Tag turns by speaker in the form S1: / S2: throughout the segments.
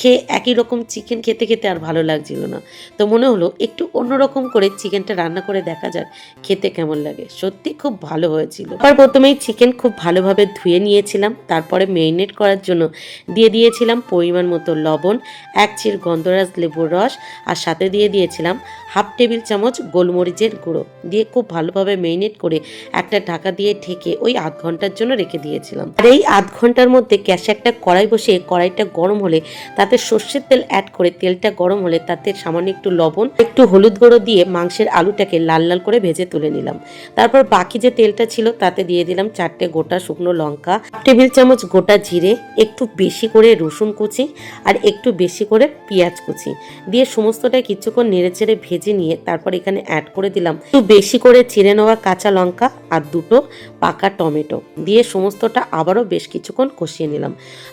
S1: খেয়ে একই রকম চিকেন খেতে খেতে আর ভালো লাগছিল না। তো মনে হলো একটু অন্যরকম করে চিকেনটা রান্না করে দেখা যাক খেতে কেমন লাগে। সত্যি খুব ভালো হয়েছিল। আর প্রথমেই চিকেন খুব ভালোভাবে ধুয়ে নিয়েছিলাম, তারপরে মেরিনেট করার জন্য দিয়ে দিয়েছিলাম পরিমাণ মতো লবণ, 1 চির গন্ধরাজ লেবুর রস, আর সাথে দিয়ে দিয়েছিলাম হাফ টেবিল চামচ গোলমরিচের গুঁড়ো দিয়ে খুব ভালোভাবে মেরিনেট করে একটা ঢাকা দিয়ে ঢেকে ওই আধ ঘন্টার জন্য রেখে দিয়েছিলাম। আর এই আধ ঘন্টার মধ্যে গ্যাসে একটা কড়াই বসিয়ে কড়াইটা গরম হলে তাতে সর্ষের তেল অ্যাড করে তেলটা গরম হলে তাতে সামান্য একটু লবণ, একটু হলুদ গুঁড়ো দিয়ে মাংসের আলুটাকে লাল লাল করে ভেজে তুলে নিলাম। তারপর বাকি যে তেলটা ছিল তাতে দিয়ে দিলাম 4টে গোটা শুকনো লঙ্কা, টেবিল চামচ গোটা জিরে, একটু বেশি করে রসুন কুচি আর একটু বেশি করে পেঁয়াজ কুচি দিয়ে সমস্তটা কিছুক্ষণ নেড়েচেড়ে ভেজে নিয়ে তারপর এখানে অ্যাড করে দিলাম একটু বেশি করে চিড়ে নেওয়া কাঁচা লঙ্কা আর 2টো পাকা টমেটো দিয়ে সমস্তটা আবারও বেশ কিছুক্ষণ কষিয়ে নিলাম।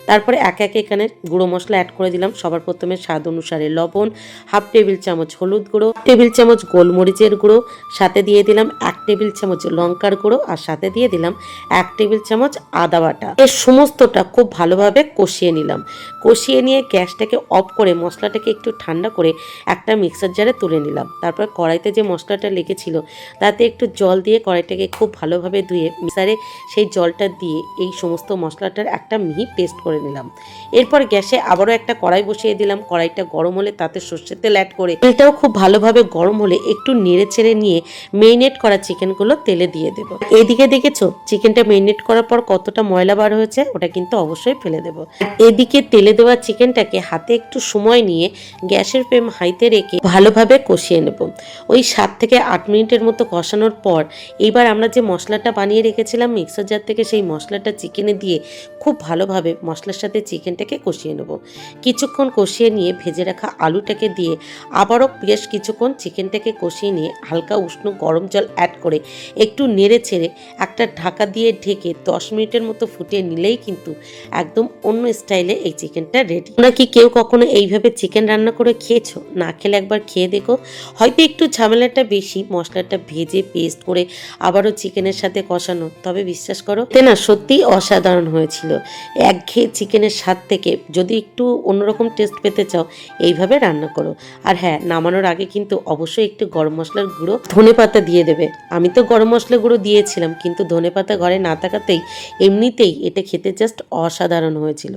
S1: তারপরে একে একে এখানে গুঁড়ো মশলা অ্যাড করে দিলাম। সবার প্রথমে স্বাদ অনুসারে লবণ, হাফ টেবিল চামচ হলুদ গুঁড়ো, টেবিল চামচ গোলমরিচের গুঁড়ো, সাথে দিয়ে দিলাম 1 টেবিল চামচ লঙ্কার গুঁড়ো আর সাথে দিয়ে দিলাম 1 টেবিল চামচ আদা বাটা। এর সমস্তটা খুব ভালোভাবে কষিয়ে নিলাম। কষিয়ে নিয়ে গ্যাসটাকে অফ করে মশলাটাকে একটু ঠান্ডা করে একটা মিক্সার জারে তুলে নিলাম। তারপর কড়াইতে যে মশলাটা লেগেছিল তাতে একটু জল দিয়ে কড়াইটাকে খুব ভালোভাবে ধুয়ে মিক্সারে সেই জলটা দিয়ে এই সমস্ত মশলাটার একটা মিহি পেস্ট করে নিলাম। এরপর গ্যাসে আবারও একটা কড়াই বসিয়ে দিলাম। কড়াইটা গরম হলে তাতে সর্ষের তেল অ্যাড করে তেলটাও খুব ভালোভাবে গরম হলে একটু নেড়ে চেড়ে নিয়ে মেরিনেট করা চিকেনগুলো তেলে দিয়ে দেবো। এদিকে দেখেছো চিকেনটা মেরিনেট করার পর কতটা ময়লা বার হয়েছে, ওটা কিন্তু অবশ্যই ফেলে দেবো। এদিকে তেলে দেওয়া চিকেনটাকে হাতে একটু সময় নিয়ে গ্যাসের ফ্লেম হাইতে রেখে ভালোভাবে কষিয়ে নেব। ওই 7 থেকে 8 মিনিটের মতো কষানোর পর এইবার আমরা যে মশলাটা বানিয়ে রেখেছিলাম মিক্সার জার থেকে সেই মশলাটা চিকেনে দিয়ে খুব ভালোভাবে মশলার সাথে চিকেনটাকে কষিয়ে নেব। কিছুক্ষণ কষিয়ে নিয়ে ভেজে রাখা আলুটাকে দিয়ে আবারও বেশ কিছুক্ষণ চিকেনটাকে কষিয়ে নিয়ে হালকা উষ্ণ গরম জল অ্যাড করে একটু নেড়ে ছেড়ে একটা ঢাকা দিয়ে ঢেকে 10 মিনিটের মতো ফুটিয়ে নিলেই কিন্তু একদম অন্য স্টাইলে এই চিকেনটা রেডি। তোমরা কি কেউ কখনো এইভাবে চিকেন রান্না করে খেয়েছো? না খেলে একবার খেয়ে দেখো। হয়তো একটু ঝামেলাটা বেশি, মশলাটা ভেজে পেস্ট করে আবারও চিকেনের সাথে কষানো, তবে বিশ্বাস করো না সত্যিই অসাধারণ হয়েছিল। একঘেয়ে চিকেনের স্বাদ থেকে যদি একটু অন্যরকম টেস্ট পেতে চাও এইভাবে রান্না করো। আর হ্যাঁ, নামানোর আগে কিন্তু অবশ্যই একটু গরম মশলার গুঁড়ো, ধনেপাতা দিয়ে দেবে। আমি তো গরম মশলা গুঁড়ো দিয়েছিলাম, কিন্তু ধনেপাতা ঘরে না থাকাতেই এমনিতেই এটা খেতে জাস্ট অসাধারণ হয়েছিল।